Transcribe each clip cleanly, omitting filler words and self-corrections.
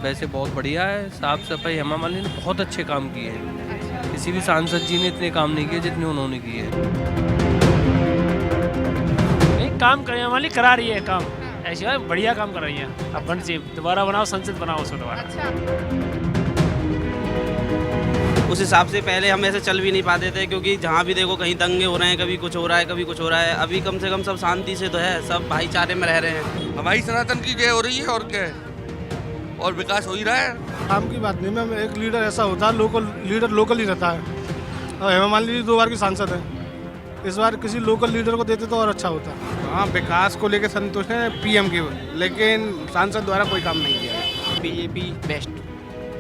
वैसे बहुत बढ़िया है। साफ सफाई हेमा मालिनी ने बहुत अच्छे काम किए हैं। किसी भी सांसद जी ने इतने काम नहीं किए जितने उन्होंने किए हैं। नहीं, काम करने वाली करा रही है काम, ऐसी बात, बढ़िया काम कर रही है। अब बन से दोबारा बनाओ, संसद बनाओ उसको दोबारा। उस हिसाब से पहले हम ऐसे चल भी नहीं पाते थे, क्योंकि जहाँ भी देखो कहीं दंगे हो रहे हैं, कभी कुछ हो रहा है, कभी कुछ हो रहा है। अभी कम से कम सब शांति से तो है, सब भाईचारे में रह रहे हैं। हमारी सनातन की जय हो रही है और क्या है, और विकास हो ही रहा है। काम की बात नहीं मैम, एक लीडर ऐसा होता है, लीडर लोकल ही रहता है। और हेमा मालिनी 2 बार की सांसद है, इस बार किसी लोकल लीडर को देते तो और अच्छा होता। हाँ, विकास को लेकर संतुष्ट है पीएम की, लेकिन सांसद द्वारा कोई काम नहीं किया है। बीजेपी बेस्ट,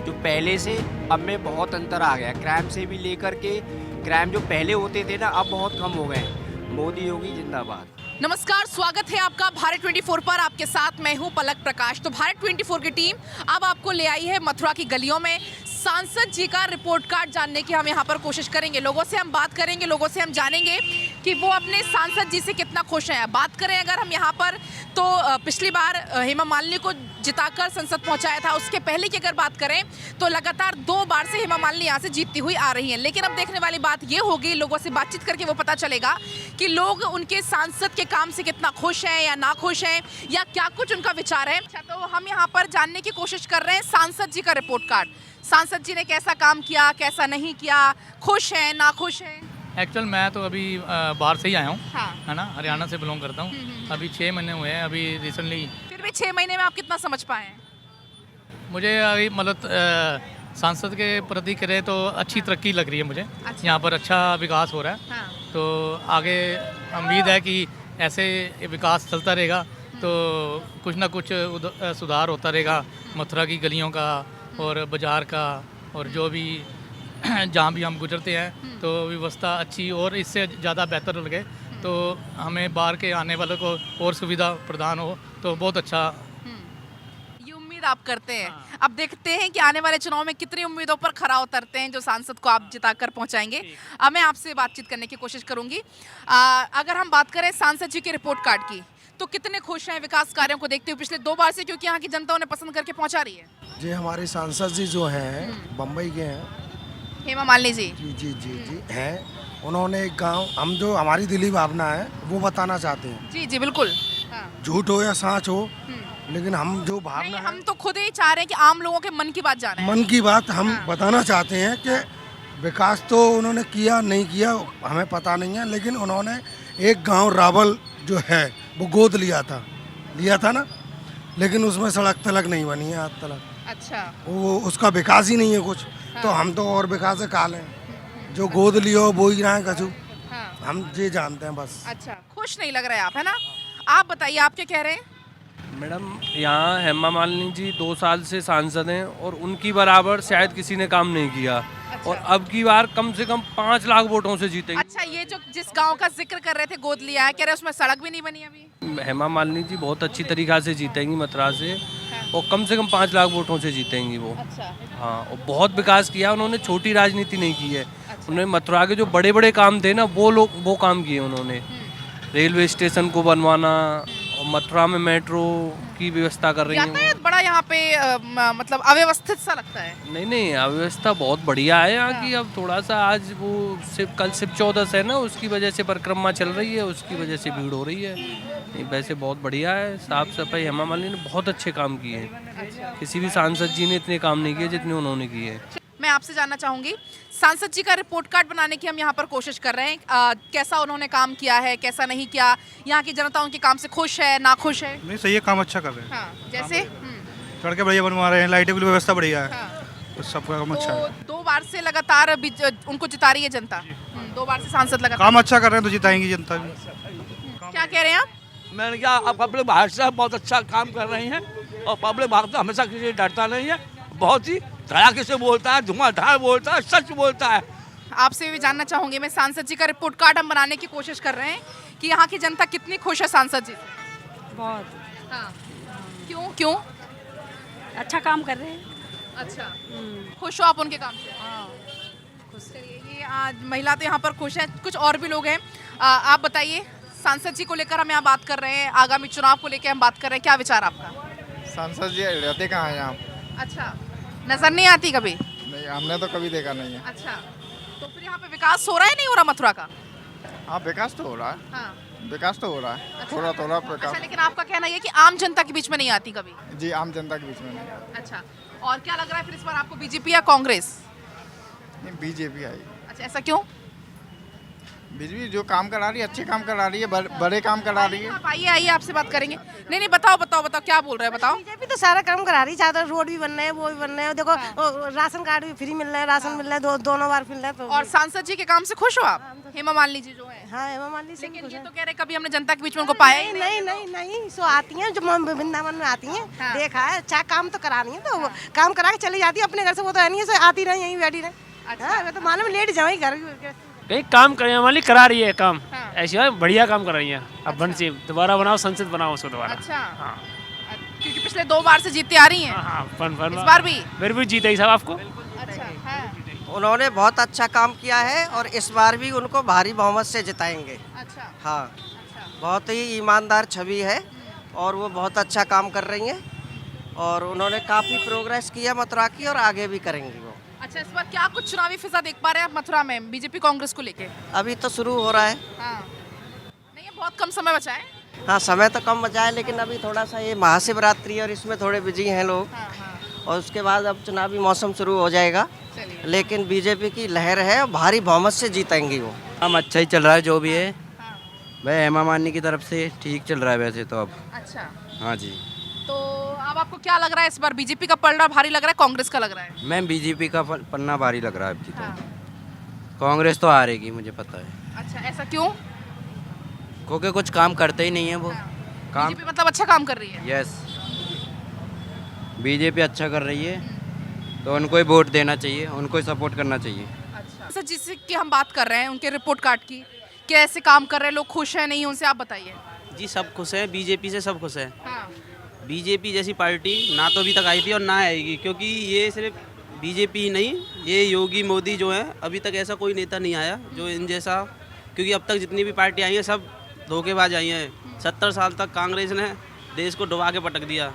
जो पहले से अब में बहुत अंतर आ गया। क्राइम से भी लेकर के, क्राइम जो पहले होते थे ना, अब बहुत कम हो गए। मोदी योगी जिंदाबाद। नमस्कार, स्वागत है आपका भारत 24 पर। आपके साथ मैं हूं पलक प्रकाश। तो भारत 24 की टीम अब आपको ले आई है मथुरा की गलियों में। सांसद जी का रिपोर्ट कार्ड जानने की हम यहां पर कोशिश करेंगे। लोगों से हम बात करेंगे, लोगों से हम जानेंगे कि वो अपने सांसद जी से कितना खुश हैं। बात करें अगर हम यहां पर, तो पिछली बार हेमा मालिनी को जिताकर संसद पहुंचाया था। उसके पहले की अगर बात करें तो लगातार 2 बार से हेमा मालिनी यहाँ से जीतती हुई आ रही हैं। लेकिन अब देखने वाली बात ये होगी, लोगों से बातचीत करके वो पता चलेगा कि लोग उनके सांसद के काम से कितना खुश हैं या ना खुश हैं, या क्या कुछ उनका विचार है। अच्छा, तो हम यहाँ पर जानने की कोशिश कर रहे हैं सांसद जी का रिपोर्ट कार्ड। सांसद जी ने कैसा काम किया, कैसा नहीं किया, खुश हैं ना खुश हैं। एक्चुअल मैं तो अभी बाहर से ही आया हूँ, हाँ। है ना, हरियाणा से बिलोंग करता हूँ। अभी 6 महीने हुए हैं अभी रिसेंटली। फिर भी 6 महीने में आप कितना समझ पाए हैं? मुझे अभी मतलब सांसद के प्रति करें तो अच्छी तरक्की लग रही है मुझे। अच्छा। यहाँ पर अच्छा विकास हो रहा है। हाँ। तो आगे उम्मीद है कि ऐसे विकास चलता रहेगा तो कुछ ना कुछ सुधार होता रहेगा मथुरा की गलियों का और बाज़ार का, और जो भी जहाँ भी हम गुजरते हैं तो व्यवस्था अच्छी और इससे ज़्यादा बेहतर लगे तो हमें बाहर के आने वालों को और सुविधा प्रदान हो तो बहुत अच्छा। ये उम्मीद आप करते हैं। अब देखते हैं कि आने वाले चुनाव में कितनी उम्मीदों पर खरा उतरते हैं जो सांसद को आप जिताकर पहुंचाएंगे। अब मैं आपसे बातचीत करने की कोशिश करूंगी। अगर हम बात करें सांसद जी के रिपोर्ट कार्ड की, तो कितने खुश हैं विकास कार्यों को देखते हुए पिछले 2 बार से, क्योंकि यहाँ की जनता उन्हें पसंद करके पहुंचा रही है? जी, हमारे सांसद जी जो हैं बम्बई के हैं, हेमा मालिनी जी। जी जी जी जी हैं। उन्होंने एक गांव, हम जो हमारी दिली भावना है वो बताना चाहते हैं। जी जी बिल्कुल। हाँ। झूठ हो या सच हो, लेकिन हम जो नहीं, भावना हम तो खुद ही चाह रहे हैं कि आम लोगों के मन की बात जाने। मन की बात हम बताना चाहते हैं कि विकास तो उन्होंने किया नहीं किया हमें पता नहीं है, लेकिन उन्होंने एक गांव रावल जो है वो गोद लिया था ना, लेकिन उसमें सड़क तलक नहीं बनी है आज तलक। अच्छा। वो उसका विकास ही नहीं है कुछ। तो हम तो और विकास से काल हैं, जो गोद लियो वो ही रहा है कछु। हम ये जानते हैं बस। अच्छा, खुश नहीं लग रहे आप, है ना? आप बताइए, आप क्या कह रहे हैं? मैडम, यहाँ हेमा मालिनी जी 2 साल से सांसद हैं और उनकी बराबर शायद किसी ने काम नहीं किया। अच्छा। और अब की बार कम से कम 5 लाख वोटों से जीतेंगे। अच्छा, ये जो जिस गांव का जिक्र कर रहे थे गोद लिया है, कह रहे उसमें सड़क भी नहीं बनी अभी। हेमा मालिनी जी बहुत अच्छी तरीक़ा से जीतेंगी मथुरा से, और कम से कम 5 लाख वोटों से जीतेंगी वो। अच्छा। हाँ, और बहुत विकास किया उन्होंने, छोटी राजनीति नहीं की है। उन्होंने मथुरा के जो बड़े बड़े काम थे ना, वो काम किए उन्होंने। रेलवे स्टेशन को बनवाना और मथुरा में मेट्रो की व्यवस्था कर रही है। यातायात बड़ा यहाँ पे मतलब अव्यवस्थित सा लगता है। नहीं, अव्यवस्था बहुत बढ़िया है यहाँ की। अब थोड़ा सा आज वो कल शिव 14 है ना, उसकी वजह से परिक्रमा चल रही है, उसकी वजह से भीड़ हो रही है। नहीं, वैसे बहुत बढ़िया है। साफ सफाई हेमा मालिनी ने बहुत अच्छे काम किए हैं। किसी भी सांसद जी ने इतने काम नहीं किए जितने उन्होंने किए। मैं आपसे जानना चाहूंगी, सांसद जी का रिपोर्ट कार्ड बनाने की हम यहाँ पर कोशिश कर रहे हैं। कैसा उन्होंने काम किया है, कैसा नहीं किया, यहाँ की जनता उनके काम से खुश है ना खुश है? नहीं, सही है, काम अच्छा कर रहे हैं। हाँ, जैसे सड़कें बढ़िया बनवा रहे हैं, लाइटें की व्यवस्था बढ़िया है। हाँ। तो सबका काम अच्छा है। 2 बार से लगातार उनको जिता रही है जनता। 2 बार से सांसद लगातार काम अच्छा कर रहे हैं तो जिताएंगी जनता भी। क्या कह रहे हैं आप? मैंने क्या, अब पब्लिक बाहर से बहुत अच्छा काम कर रही हैं, और पब्लिक बाहर तो हमेशा किसी से डरता नहीं है, बहुत ही धड़ाके से बोलता है, धुआंधार बोलता है, सच बोलता है। आपसे भी जानना चाहूंगी मैं, सांसद जी का रिपोर्ट कार्ड हम बनाने की कोशिश कर रहे हैं कि यहाँ की जनता कितनी खुश है सांसद जी से? बहुत। हाँ। क्यों? अच्छा काम कर रहे हैं। अच्छा, खुश हो आप उनके काम से? हाँ। चलिए, ये आज महिला तो यहाँ पर खुश है, कुछ और भी लोग हैं। आप बताइए, सांसद जी को लेकर हम यहाँ बात कर रहे हैं, आगामी चुनाव को लेकर हम बात कर रहे हैं, क्या विचार आपका? सांसद जी रहते कहाँ हैं यहाँ? अच्छा, नजर नहीं आती कभी? नहीं, हमने तो कभी देखा नहीं है। अच्छा, तो फिर यहाँ पे विकास हो रहा है नहीं हो रहा मथुरा का? हाँ, विकास तो हो रहा है, हाँ। विकास तो हो रहा है, अच्छा। थोड़ा थोड़ा अच्छा, विकास। लेकिन आपका कहना ये है कि आम जनता के बीच में नहीं आती कभी? जी, आम जनता के बीच में नहीं है। अच्छा, और क्या लग रहा है फिर इस बार आपको बीजेपी या कांग्रेस? नहीं, बीजेपी आई। अच्छा, ऐसा क्यों? बीजेपी जो काम करा रही है, अच्छे काम करा रही है, बड़े काम करा रही है। आप आइए आइए, आपसे बात करेंगे। नहीं, बताओ क्या बोल रहे हैं, बताओ। बीजेपी तो सारा काम करा रही है, ज्यादा रोड भी बन रहे हैं, वो भी बन रहे हैं, देखो राशन कार्ड भी फ्री मिल रहा है, राशन मिल रहा है, दोनों बार मिल रहा है। तो और सांसद जी के काम से खुश हो आप? हेमा मालिनी जी जो है। हाँ, हेमा मालिनी से लेकिन ये तो कह रहे कभी हमने जनता के बीच में उनको पाया ही नहीं नहीं नहीं, सो आती हैं जो वृंदावन में आती हैं, हाँ। देखा है, अच्छा काम तो करा रही है, तो वो काम करा के चली जाती है अपने घर से, वो तो है नहीं है, आती रही यहीं बैठी रहे। हाँ, मैं तो मालूम लेट जाऊँ घर। कहीं काम करने वाली करा रही है काम, हाँ। ऐसी है बढ़िया काम कर रही है। अब बन से दोबारा बनाओ, संसद बनाओ उसको दोबारा। अच्छा, हाँ क्योंकि पिछले 2 बार से जीतती आ रही हैं। हाँ, फन इस बार भी? फिर भी जीते ही सब आपको। अच्छा, हाँ। उन्होंने बहुत अच्छा काम किया है और इस बार भी उनको भारी बहुमत से जिताएंगे। अच्छा, हाँ, अच्छा। बहुत ही ईमानदार छवि है और वो बहुत अच्छा काम कर रही हैं और उन्होंने काफ़ी प्रोग्रेस किया मथुरा की और आगे भी करेंगी वो। अच्छा, इस बार क्या कुछ चुनावी फिजा देख पा रहे हैं आप मथुरा में बीजेपी कांग्रेस को लेके? अभी तो शुरू हो रहा है। हाँ। नहीं, ये बहुत कम समय बचा है। हाँ, समय तो कम बचा है लेकिन अभी थोड़ा सा ये महाशिवरात्रि और इसमें थोड़े बिजी हैं लोग। हाँ, हाँ। और उसके बाद अब चुनावी मौसम शुरू हो जाएगा, चलिए। लेकिन बीजेपी की लहर है और भारी बहुमत से जीतेंगी वो। हम अच्छा ही चल रहा है जो भी है। हाँ। भाई हेमा मालिनी की तरफ से ठीक चल रहा है वैसे तो अब। अच्छा, हाँ जी, तो अब आपको क्या लग रहा है इस बार बीजेपी का पलड़ा भारी लग रहा है कांग्रेस का लग रहा है? मैम बीजेपी का पन्ना भारी लग रहा है अब की तो। हाँ। कांग्रेस तो हारेगी मुझे पता है, अच्छा, ऐसा क्यों? क्योंकि कुछ काम करते ही नहीं है वो। काम बीजेपी मतलब अच्छा काम कर रही है? यस, बीजेपी अच्छा कर रही है तो उनको ही वोट देना चाहिए, उनको ही सपोर्ट करना चाहिए। अच्छा, सर जिससे कि हम बात कर रहे हैं उनके रिपोर्ट कार्ड की, कैसे काम कर रहे हैं लोग, खुश हैं नहीं उनसे, आप बताइए। जी सब खुश हैं, बीजेपी से सब खुश हैं। हाँ। बीजेपी जैसी पार्टी ना तो अभी तक आई थी और ना आएगी, क्योंकि ये सिर्फ बीजेपी ही नहीं, ये योगी मोदी जो है अभी तक ऐसा कोई नेता नहीं आया जो इन जैसा, क्योंकि अब तक जितनी भी पार्टी आई हैं सब धोखेबाज आई हैं। 70 साल तक कांग्रेस ने देश को डुबा के पटक दिया।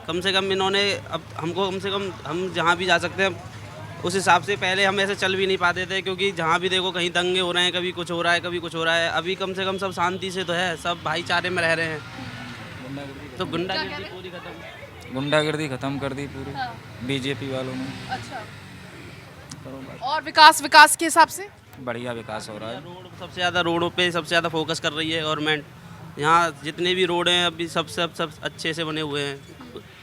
कम से कम इन्होंने अब हमको, कम से कम हम जहाँ भी जा सकते हैं उस हिसाब से, पहले हम ऐसे चल भी नहीं पाते थे, क्योंकि जहाँ भी देखो कहीं दंगे हो रहे हैं, कभी कुछ हो रहा है, कभी कुछ हो रहा है। अभी कम से कम सब शांति से तो है, सब भाईचारे में रह रहे हैं। तो गुंडागर्दी पूरी खत्म, गुंडागर्दी खत्म कर दी पूरी हाँ। बीजेपी वालों ने। अच्छा, और विकास के हिसाब से बढ़िया विकास हो रहा है। रोड सबसे ज़्यादा, रोडों पे सबसे ज़्यादा फोकस कर रही है गवर्नमेंट। यहाँ जितने भी रोड हैं अभी सब अच्छे से बने हुए हैं।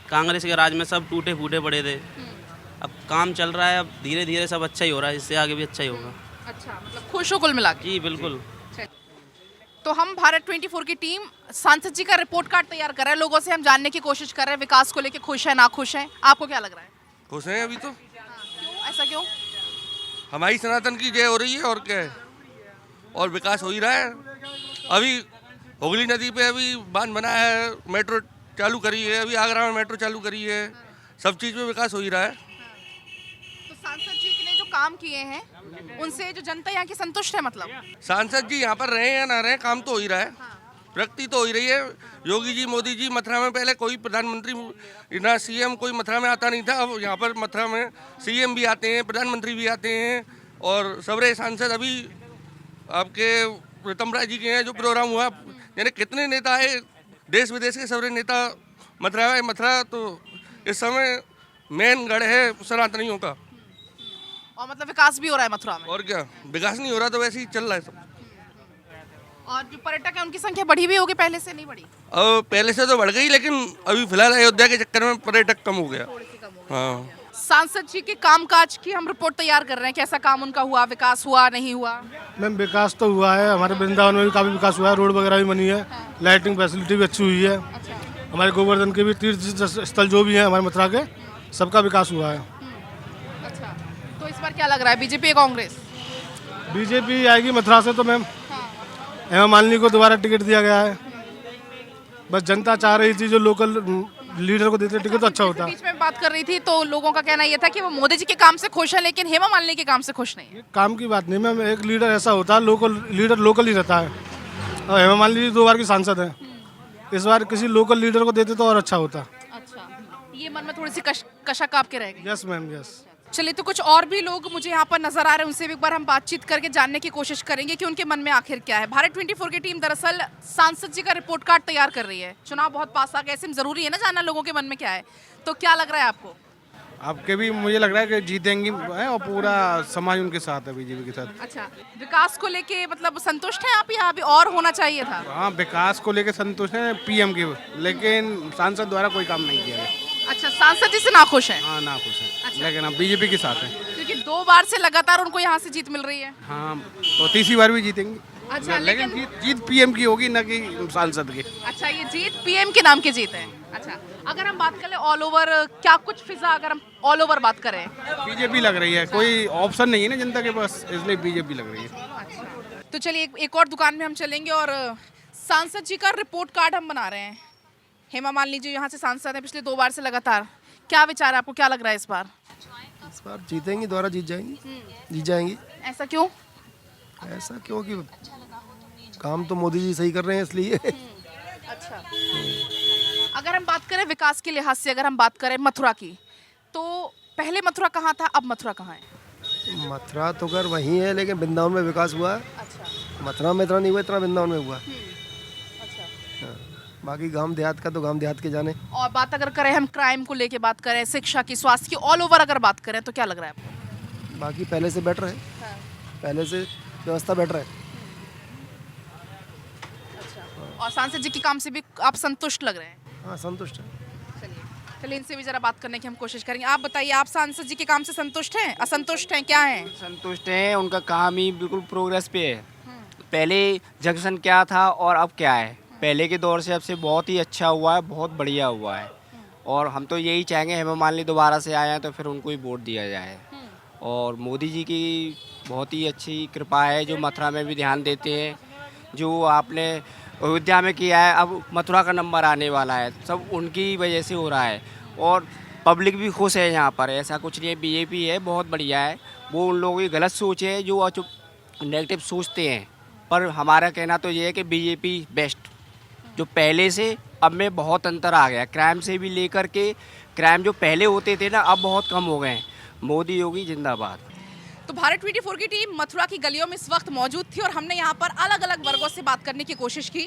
कांग्रेस के राज में सब टूटे फूटे पड़े थे, अब काम चल रहा है, अब धीरे धीरे सब अच्छा ही हो रहा है, इससे आगे भी अच्छा ही होगा। अच्छा, मतलब खुश हो कुल मिला के? जी बिल्कुल। तो हम भारत 24 की टीम सांसद जी का रिपोर्ट कार्ड तैयार कर रहे हैं, लोगों से हम जानने की कोशिश कर रहे हैं विकास को लेके खुश है ना खुश है, आपको क्या लग रहा है? खुश हैं अभी तो। क्यों, ऐसा क्यों? हमारी सनातन की जय हो रही है और क्या है, और विकास हो ही रहा है। अभी हुगली नदी पे अभी बांध बना है, मेट्रो चालू करी है, अभी आगरा में मेट्रो चालू करी है, सब चीज़ में विकास हो ही रहा है। तो सांसद जी ने जो काम किए हैं उनसे जो जनता यहाँ की संतुष्ट है? मतलब सांसद जी यहाँ पर रहे या ना रहे, काम तो हो ही रहा है, प्रगति तो हो ही रही है। योगी जी, मोदी जी, मथुरा में पहले कोई प्रधानमंत्री ना सीएम कोई मथुरा में आता नहीं था, अब यहाँ पर मथुरा में सीएम भी आते हैं, प्रधानमंत्री भी आते हैं, और सबरे सांसद अभी आपके प्रीतम राय जी के हैं जो प्रोग्राम हुआ, यानी कितने नेता है, देश विदेश के सबरे नेता मथुरा है। मथुरा तो इस समय मेन गढ़ है सनातनियों का। और मतलब विकास भी हो रहा है मथुरा में? और क्या, विकास नहीं हो रहा तो वैसे ही चल रहा है सब। और जो पर्यटक है उनकी संख्या बढ़ी भी होगी, पहले से नहीं बढ़ी? अब पहले से तो बढ़ गई, लेकिन अभी फिलहाल अयोध्या के चक्कर में पर्यटक कम हो गया। हाँ, सांसद जी के कामकाज की हम रिपोर्ट तैयार कर रहे हैं, कैसा काम उनका हुआ, विकास हुआ नहीं हुआ? मैम विकास तो हुआ है, हमारे वृंदावन में भी काफ़ी विकास हुआ है, रोड वगैरह भी बनी है, लाइटिंग फैसिलिटी भी अच्छी हुई है। हमारे गोवर्धन के भी तीर्थ स्थल जो भी हैं हमारे मथुरा के, सबका विकास हुआ है। अच्छा, तो इस बार क्या लग रहा है, बीजेपी या कांग्रेस? बीजेपी आएगी मथुरा से तो मैम। हेमा मालिनी को दोबारा टिकट दिया गया है, बस जनता चाह रही थी जो लोकल लीडर को देते टिकट तो अच्छा होता। बीच में बात कर रही थी तो लोगों का कहना ये था कि वो मोदी जी के काम से खुश है, लेकिन हेमा मालिनी के काम से खुश नहीं है। काम की बात नहीं मैम, एक लीडर ऐसा होता है, लोकल लीडर लोकल ही रहता है, और हेमा मालिनी 2 बार की सांसद है, इस बार किसी लोकल लीडर को देते तो और अच्छा होता। अच्छा, ये मन में थोड़ी सी कशक आपके रह गई। Yes ma'am yes. चलिए, तो कुछ और भी लोग मुझे यहाँ पर नजर आ रहे हैं, उनसे भी एक बार हम बातचीत करके जानने की कोशिश करेंगे कि उनके मन में आखिर क्या है। भारत 24 की टीम दरअसल सांसद जी का रिपोर्ट कार्ड तैयार कर रही है। चुनाव बहुत पास आ गए, ऐसे में जरूरी है ना जानना लोगों के मन में क्या है। तो क्या लग रहा है आपको? आपके भी मुझे लग रहा है कि जीतेंगी है और पूरा समाज उनके साथ है, बीजेपी के साथ। अच्छा, विकास को लेके मतलब संतुष्ट हैं आप या अभी और होना चाहिए था? हाँ, विकास को लेकर संतुष्ट है पीएम के, लेकिन सांसद द्वारा कोई काम नहीं किया गया। अच्छा, सांसद जी से नाखुश हैं? हाँ नाखुश है, लेकिन अब बीजेपी के साथ है क्योंकि 2 बार से लगातार उनको यहाँ से जीत मिल रही है। हाँ, तो तीसरी बार भी जीतेंगी। अच्छा, लेकिन जीत पीएम की होगी, न कि सांसद की। अच्छा, ये जीत पीएम के नाम की जीत है। अच्छा, अगर हम बात करें ऑल ओवर, क्या कुछ फिजा, अगर हम ऑल ओवर बात करें? बीजेपी लग रही है, कोई ऑप्शन नहीं है ना जनता के पास, इसलिए बीजेपी लग रही है। तो चलिए एक और दुकान में हम चलेंगे और सांसद जी का रिपोर्ट कार्ड हम बना रहे हैं। हेमा मालिनी जी यहाँ से सांसद हैं पिछले 2 बार से लगातार, क्या विचार है आपको, क्या लग रहा है इस बार? इस बार जीतेंगी, दोबारा जीत जाएंगी, जीत जाएंगी। ऐसा क्यों? ऐसा क्योंकि काम तो मोदी जी सही कर रहे हैं इसलिए। अच्छा, अगर हम बात करें विकास के लिहाज से, अगर हम बात करें मथुरा की, तो पहले मथुरा कहाँ था, अब मथुरा कहाँ है? मथुरा तो कर वही है, लेकिन वृंदावन में विकास हुआ है। अच्छा, मथुरा में इतना नहीं हुआ, इतना वृंदावन में हुआ। अच्छा। हाँ, बाकी गांव देहात का तो गांव देहात के जाने। और बात अगर करें हम क्राइम को लेके बात करें, शिक्षा की, स्वास्थ्य की, ऑल ओवर अगर बात करें, तो क्या लग रहा है आपको? बाकी पहले से बेटर है। हाँ। पहले से व्यवस्था बेटर है। और सांसद जी के काम से भी आप संतुष्ट लग रहे हैं? हाँ, संतुष्ट है। चलिए इनसे भी जरा बात करने की हम कोशिश करेंगे। आप बताइए, आप सांसद जी के काम से संतुष्ट हैं, असंतुष्ट हैं, क्या हैं? संतुष्ट हैं, उनका काम ही बिल्कुल प्रोग्रेस पे है। पहले जंक्शन क्या था और अब क्या है, पहले के दौर से अब से बहुत ही अच्छा हुआ है, बहुत बढ़िया हुआ है। और हम तो यही चाहेंगे हेमा मालिनी दोबारा से आए हैं तो फिर उनको ही वोट दिया जाए। और मोदी जी की बहुत ही अच्छी कृपा है, जो मथुरा में भी ध्यान देते हैं, जो आपने अयोध्या में किया है, अब मथुरा का नंबर आने वाला है, सब उनकी वजह से हो रहा है। और पब्लिक भी खुश है यहाँ पर, ऐसा कुछ नहीं है। बीजेपी है, बहुत बढ़िया है। वो उन लोगों की गलत सोच है जो नेगेटिव सोचते हैं, पर हमारा कहना तो ये है कि बीजेपी बेस्ट। जो पहले से अब में बहुत अंतर आ गया, क्राइम से भी लेकर के, क्राइम जो पहले होते थे ना, अब बहुत कम हो गए हैं। मोदी योगी जिंदाबाद। तो भारत 24 की टीम मथुरा की गलियों में इस वक्त मौजूद थी और हमने यहाँ पर अलग अलग वर्गों से बात करने की कोशिश की।